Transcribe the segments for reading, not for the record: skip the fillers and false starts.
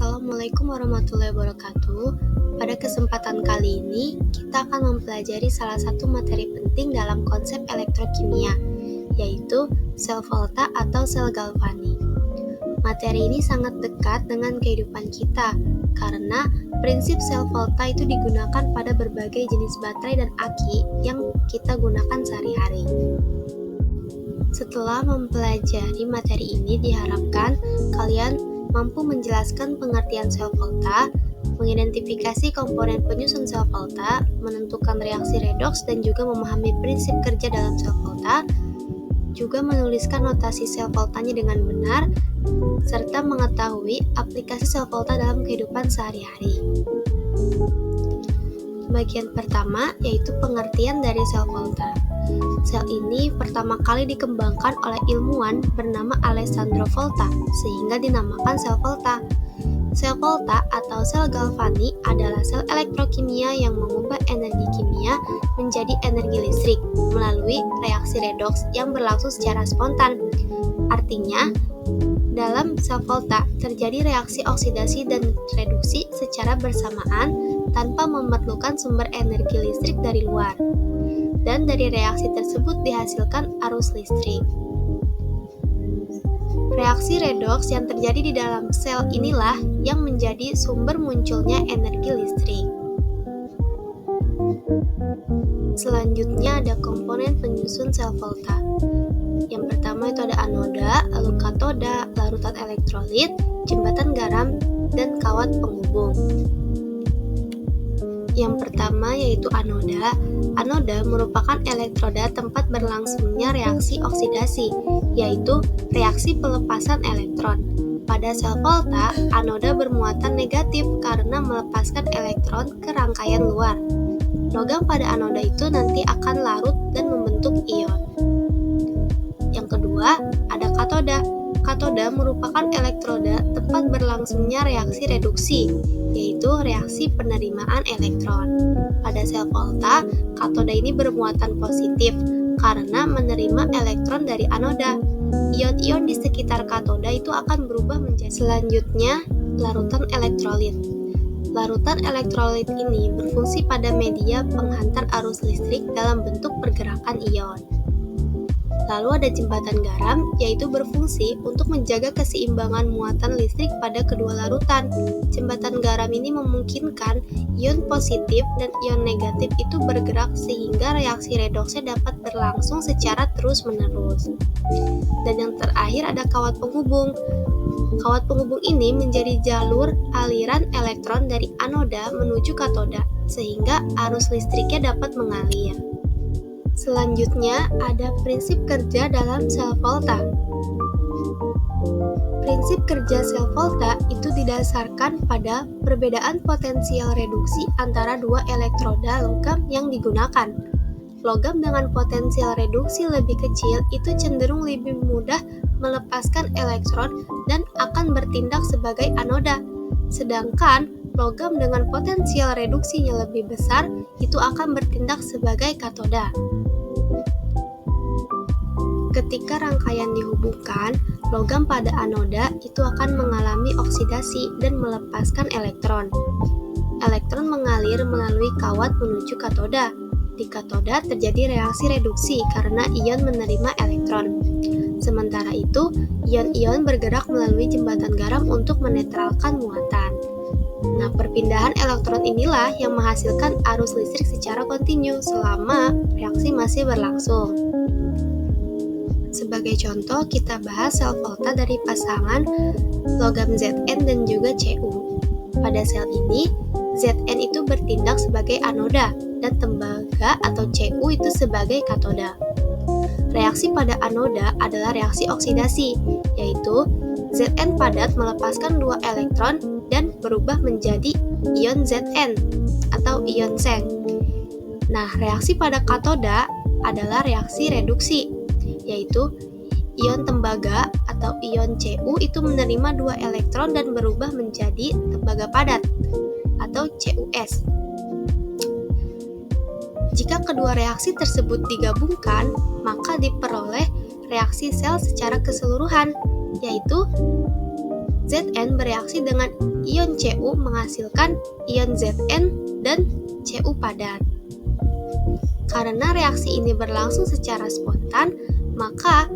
Assalamualaikum warahmatullahi wabarakatuh. Pada kesempatan kali ini, kita akan mempelajari salah satu materi penting dalam konsep elektrokimia, yaitu sel volta atau sel galvanik. Materi ini sangat dekat dengan kehidupan kita, karena prinsip sel volta itu digunakan pada berbagai jenis baterai dan aki yang kita gunakan sehari-hari. Setelah mempelajari materi ini, diharapkan kalian mampu menjelaskan pengertian sel volta, mengidentifikasi komponen penyusun sel volta, menentukan reaksi redoks dan juga memahami prinsip kerja dalam sel volta, juga menuliskan notasi sel voltanya dengan benar, serta mengetahui aplikasi sel volta dalam kehidupan sehari-hari. Bagian pertama yaitu pengertian dari sel volta. Sel ini pertama kali dikembangkan oleh ilmuwan bernama Alessandro Volta, sehingga dinamakan sel volta. Sel volta atau sel galvanik adalah sel elektrokimia yang mengubah energi kimia menjadi energi listrik melalui reaksi redoks yang berlangsung secara spontan. Artinya, dalam sel volta terjadi reaksi oksidasi dan reduksi secara bersamaan tanpa memerlukan sumber energi listrik dari luar. Dan dari reaksi tersebut dihasilkan arus listrik. Reaksi redoks yang terjadi di dalam sel inilah yang menjadi sumber munculnya energi listrik. Selanjutnya ada komponen penyusun sel volta. Yang pertama itu ada anoda, lalu katoda, larutan elektrolit, jembatan garam, dan kawat penghubung. Yang pertama yaitu anoda. Anoda merupakan elektroda tempat berlangsungnya reaksi oksidasi, yaitu reaksi pelepasan elektron. Pada sel volta, anoda bermuatan negatif karena melepaskan elektron ke rangkaian luar. Logam pada anoda itu nanti akan larut dan membentuk ion. Yang kedua, ada katoda. Katoda merupakan elektroda tempat berlangsungnya reaksi reduksi, yaitu reaksi penerimaan elektron. Pada sel volta, katoda ini bermuatan positif karena menerima elektron dari anoda. Ion-ion di sekitar katoda itu akan berubah menjadi. Selanjutnya, larutan elektrolit. Larutan elektrolit ini berfungsi pada media penghantar arus listrik dalam bentuk pergerakan ion. Lalu ada jembatan garam, yaitu berfungsi untuk menjaga keseimbangan muatan listrik pada kedua larutan. Jembatan garam ini memungkinkan ion positif dan ion negatif itu bergerak sehingga reaksi redoksnya dapat berlangsung secara terus-menerus. Dan yang terakhir ada kawat penghubung. Kawat penghubung ini menjadi jalur aliran elektron dari anoda menuju katoda, sehingga arus listriknya dapat mengalir. Selanjutnya ada prinsip kerja dalam sel volta. Prinsip kerja sel volta itu didasarkan pada perbedaan potensial reduksi antara dua elektroda logam yang digunakan. Logam dengan potensial reduksi lebih kecil itu cenderung lebih mudah melepaskan elektron dan akan bertindak sebagai anoda. Sedangkan logam dengan potensial reduksinya lebih besar itu akan bertindak sebagai katoda. Ketika rangkaian dihubungkan, logam pada anoda itu akan mengalami oksidasi dan melepaskan elektron. Elektron mengalir melalui kawat menuju katoda. Di katoda terjadi reaksi reduksi karena ion menerima elektron. Sementara itu, ion-ion bergerak melalui jembatan garam untuk menetralkan muatan. Nah, perpindahan elektron inilah yang menghasilkan arus listrik secara kontinu selama reaksi masih berlangsung. Sebagai contoh, kita bahas sel volta dari pasangan logam Zn dan juga Cu. Pada sel ini, Zn itu bertindak sebagai anoda dan tembaga atau Cu itu sebagai katoda. Reaksi pada anoda adalah reaksi oksidasi, yaitu Zn padat melepaskan dua elektron dan berubah menjadi ion Zn atau ion seng. Nah, reaksi pada katoda adalah reaksi reduksi, yaitu ion tembaga atau ion Cu itu menerima dua elektron dan berubah menjadi tembaga padat atau Cus. Jika kedua reaksi tersebut digabungkan, maka diperoleh reaksi sel secara keseluruhan, yaitu Zn bereaksi dengan ion Cu menghasilkan ion Zn dan Cu padat. Karena reaksi ini berlangsung secara spontan, maka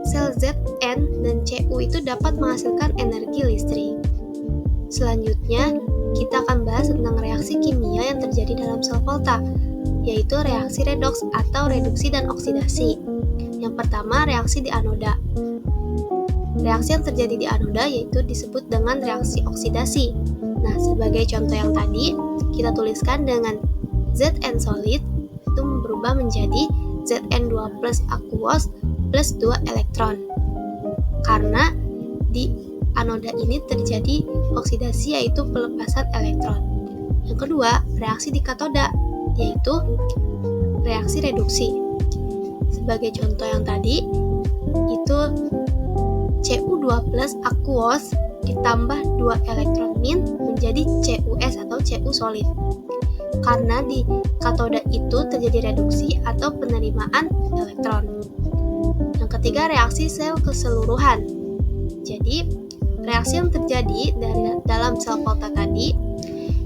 sel Zn dan Cu itu dapat menghasilkan energi listrik. Selanjutnya, kita akan bahas tentang reaksi kimia yang terjadi dalam sel volta, yaitu reaksi redoks atau reduksi dan oksidasi. Yang pertama, reaksi di anoda. Reaksi yang terjadi di anoda yaitu disebut dengan reaksi oksidasi. Nah, sebagai contoh yang tadi, kita tuliskan dengan Zn solid itu berubah menjadi Zn2 plus aquos plus 2 elektron. Karena di anoda ini terjadi oksidasi yaitu pelepasan elektron. Yang kedua, reaksi di katoda yaitu reaksi reduksi. Sebagai contoh yang tadi, itu Cu2 plus aquos ditambah 2 elektron min menjadi Cus atau Cu solid. Karena di katoda itu terjadi reduksi atau penerimaan elektron. Yang ketiga, reaksi sel keseluruhan. Jadi, reaksi yang terjadi dalam sel volta tadi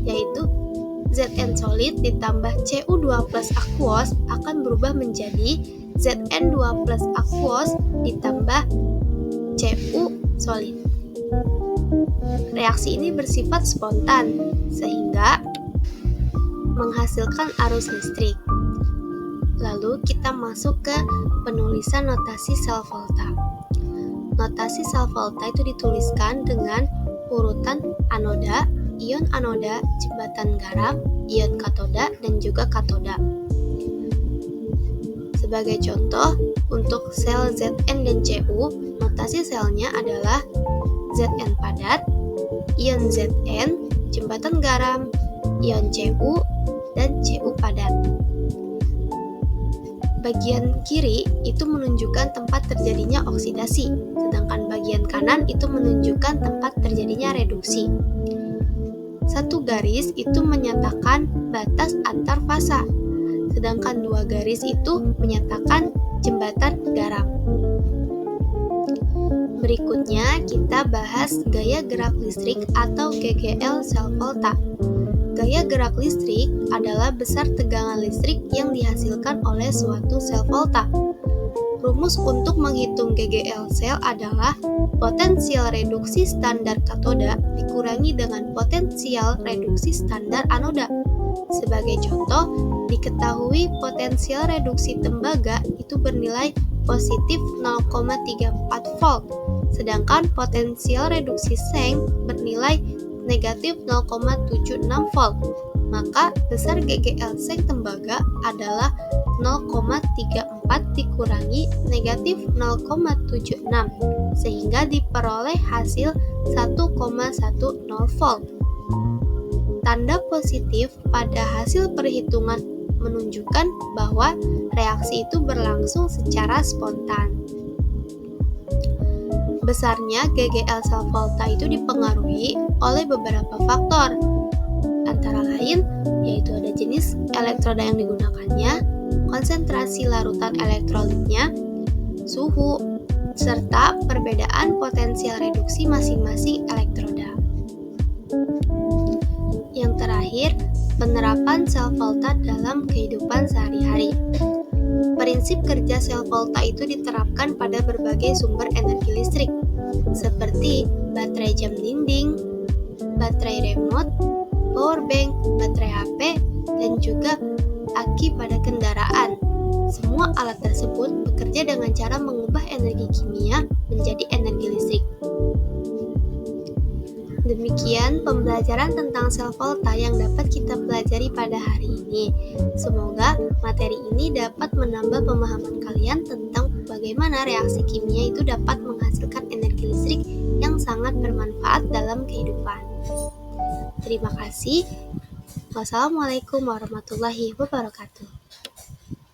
yaitu Zn solid ditambah Cu2 plus aquos akan berubah menjadi Zn2 plus aquos ditambah Cu solid. Reaksi ini bersifat spontan sehingga menghasilkan arus listrik. Lalu kita masuk ke penulisan notasi sel volta. Notasi sel volta itu dituliskan dengan urutan anoda, ion anoda, jembatan garam, ion katoda, dan juga katoda. Sebagai contoh, untuk sel Zn dan Cu, notasi selnya adalah Zn padat, ion Zn, jembatan garam, ion Cu, dan Cu padat. Bagian kiri itu menunjukkan tempat terjadinya oksidasi, sedangkan bagian kanan itu menunjukkan tempat terjadinya reduksi. Satu garis itu menyatakan batas antar fasa, sedangkan dua garis itu menyatakan jembatan garam. Berikutnya kita bahas gaya gerak listrik atau GGL sel volta. Gaya gerak listrik adalah besar tegangan listrik yang dihasilkan oleh suatu sel volta. Rumus untuk menghitung GGL sel adalah potensial reduksi standar katoda dikurangi dengan potensial reduksi standar anoda. Sebagai contoh, diketahui potensial reduksi tembaga itu bernilai positif 0,34 volt, sedangkan potensial reduksi seng bernilai negatif 0,76 volt. Maka besar GGL seng tembaga adalah 0,34 dikurangi negatif 0,76 sehingga diperoleh hasil 1,10 volt. Tanda positif pada hasil perhitungan menunjukkan bahwa reaksi itu berlangsung secara spontan. Besarnya GGL sel volta itu dipengaruhi oleh beberapa faktor, antara lain yaitu ada jenis elektroda yang digunakannya, konsentrasi larutan elektrolitnya, suhu, serta perbedaan potensial reduksi masing-masing elektroda. Yang terakhir, penerapan sel volta dalam kehidupan sehari-hari. Prinsip kerja sel volta itu diterapkan pada berbagai sumber energi listrik, seperti baterai jam dinding, baterai remote, power bank, baterai HP, dan juga aki pada kendaraan. Semua alat tersebut bekerja dengan cara mengubah energi kimia menjadi energi listrik. Demikian pembelajaran tentang sel volta yang dapat kita pelajari pada hari ini. Semoga materi ini dapat menambah pemahaman kalian tentang bagaimana reaksi kimia itu dapat menghasilkan energi listrik yang sangat bermanfaat dalam kehidupan. Terima kasih. Wassalamualaikum warahmatullahi wabarakatuh.